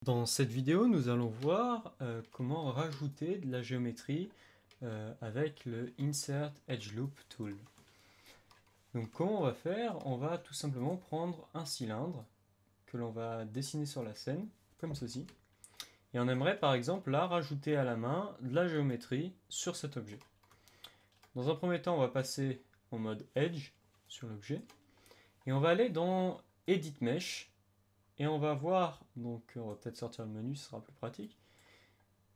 Dans cette vidéo, nous allons voir comment rajouter de la géométrie avec le Insert Edge Loop Tool. Donc comment on va faire? On va tout simplement prendre un cylindre que l'on va dessiner sur la scène, comme ceci. Et on aimerait par exemple là rajouter à la main de la géométrie sur cet objet. Dans un premier temps, on va passer en mode Edge sur l'objet. Et on va aller dans Edit Mesh. Et on va voir, donc on va peut-être sortir le menu, ce sera plus pratique.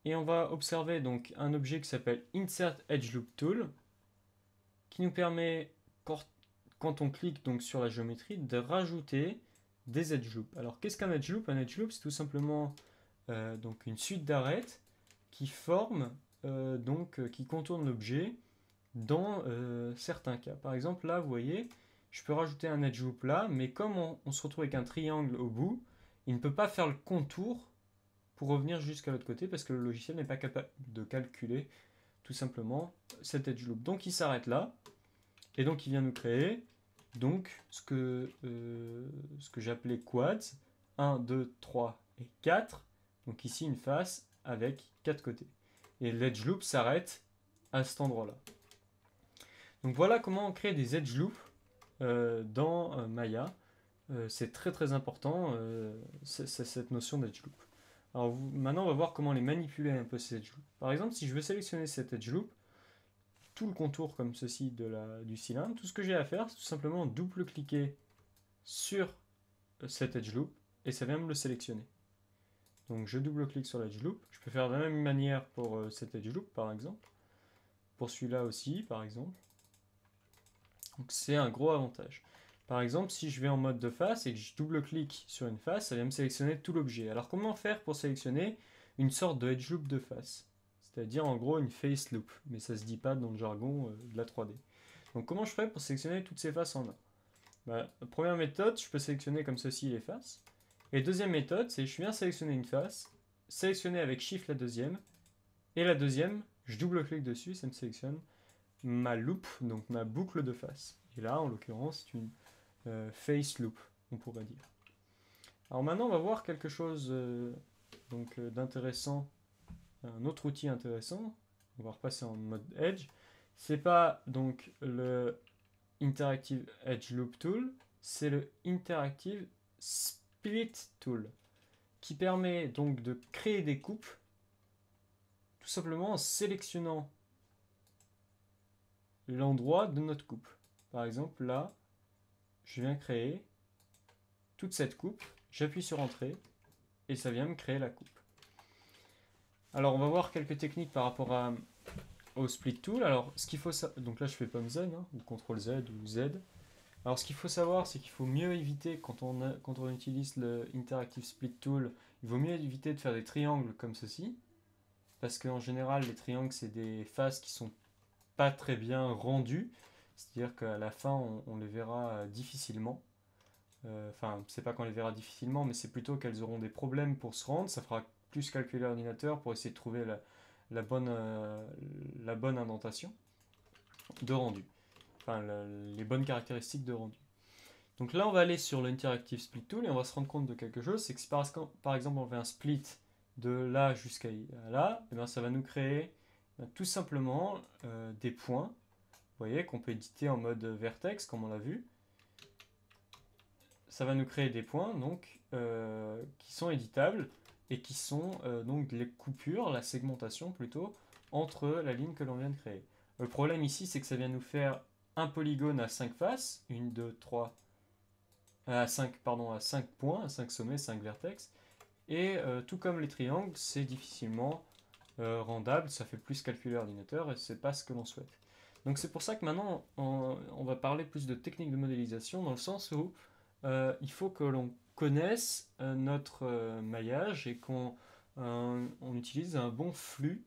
Et on va observer donc un objet qui s'appelle Insert Edge Loop Tool, qui nous permet, quand on clique donc sur la géométrie, de rajouter des edge loops. Alors qu'est-ce qu'un edge loop? Un edge loop, c'est tout simplement donc une suite d'arêtes qui forment, qui contournent l'objet dans certains cas. Par exemple, là, vous voyez, je peux rajouter un edge loop là, mais comme on se retrouve avec un triangle au bout, il ne peut pas faire le contour pour revenir jusqu'à l'autre côté parce que le logiciel n'est pas capable de calculer tout simplement cet edge loop. Donc il s'arrête là et donc il vient nous créer donc ce que j'appelais quads 1, 2, 3 et 4. Donc ici une face avec 4 côtés. Et l'edge loop s'arrête à cet endroit-là. Donc voilà comment on crée des edge loops dans Maya. C'est très très important cette notion d'edge loop. Alors maintenant on va voir comment les manipuler un peu ces edge loops. Par exemple, si je veux sélectionner cet edge loop, tout le contour comme ceci du cylindre, tout ce que j'ai à faire, c'est tout simplement double-cliquer sur cet edge loop et ça vient me le sélectionner. Donc je double-clique sur l'edge loop. Je peux faire de la même manière pour cet edge loop par exemple. Pour celui-là aussi par exemple. Donc c'est un gros avantage. Par exemple, si je vais en mode de face et que je double-clique sur une face, ça vient me sélectionner tout l'objet. Alors comment faire pour sélectionner une sorte de edge loop de face? C'est-à-dire en gros une face loop, mais ça se dit pas dans le jargon de la 3D. Donc comment je ferais pour sélectionner toutes ces faces en un? Première méthode, je peux sélectionner comme ceci les faces. Et deuxième méthode, c'est je viens sélectionner une face, sélectionner avec Shift la deuxième, et la deuxième, je double-clique dessus, ça me sélectionne ma loop, donc ma boucle de face. Et là, en l'occurrence, c'est une face loop, on pourrait dire. Alors maintenant, on va voir quelque chose d'intéressant, un autre outil intéressant. On va repasser en mode Edge. C'est pas donc le Interactive Edge Loop Tool, c'est le Interactive Split Tool, qui permet donc de créer des coupes, tout simplement en sélectionnant l'endroit de notre coupe. Par exemple, là, je viens créer toute cette coupe, j'appuie sur Entrée, et ça vient me créer la coupe. Alors, on va voir quelques techniques par rapport au Split Tool. Alors, ce qu'il faut donc là, je fais pomme Z, ou CTRL Z, ou Z. Alors, ce qu'il faut savoir, c'est qu'il faut mieux éviter, quand on utilise le Interactive Split Tool, il vaut mieux éviter de faire des triangles comme ceci, parce qu'en général, les triangles, c'est des faces qui sont pas très bien rendues, c'est-à-dire qu'à la fin, on les verra difficilement. Enfin, c'est pas qu'on les verra difficilement, mais c'est plutôt qu'elles auront des problèmes pour se rendre. Ça fera plus calculer l'ordinateur pour essayer de trouver la bonne indentation de rendu. Enfin, les bonnes caractéristiques de rendu. Donc là, on va aller sur l'Interactive Split Tool et on va se rendre compte de quelque chose. C'est que si par exemple on fait un split de là jusqu'à là, et bien ça va nous créer tout simplement des points. Vous voyez qu'on peut éditer en mode vertex, comme on l'a vu. Ça va nous créer des points donc, qui sont éditables et qui sont donc les coupures, la segmentation plutôt, entre la ligne que l'on vient de créer. Le problème ici, c'est que ça vient nous faire un polygone à 5 faces, 1, 2, 3, à 5 points, à 5 sommets, 5 vertex. Et tout comme les triangles, c'est difficilement rendable, ça fait plus calculer l'ordinateur et c'est pas ce que l'on souhaite. Donc c'est pour ça que maintenant on va parler plus de techniques de modélisation dans le sens où il faut que l'on connaisse notre maillage et qu'on utilise un bon flux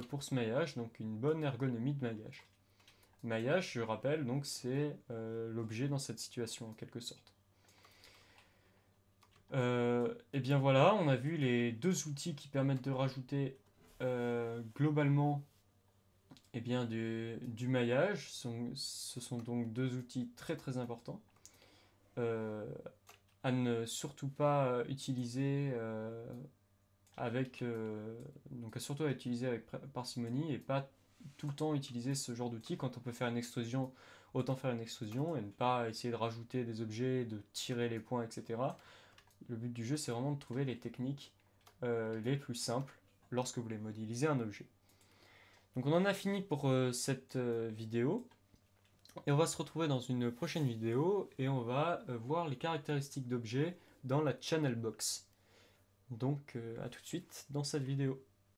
pour ce maillage, donc une bonne ergonomie de maillage. Maillage, je rappelle, donc c'est l'objet dans cette situation en quelque sorte. Et bien voilà, on a vu les deux outils qui permettent de rajouter globalement du maillage. Ce sont donc deux outils très très importants à ne surtout pas utiliser donc surtout à utiliser avec parcimonie et pas tout le temps utiliser ce genre d'outil. Quand on peut faire une extrusion, autant faire une extrusion et ne pas essayer de rajouter des objets, de tirer les points, etc. Le but du jeu, c'est vraiment de trouver les techniques les plus simples lorsque vous voulez modéliser un objet. Donc on en a fini pour cette vidéo. Et on va se retrouver dans une prochaine vidéo et on va voir les caractéristiques d'objets dans la channel box. Donc à tout de suite dans cette vidéo.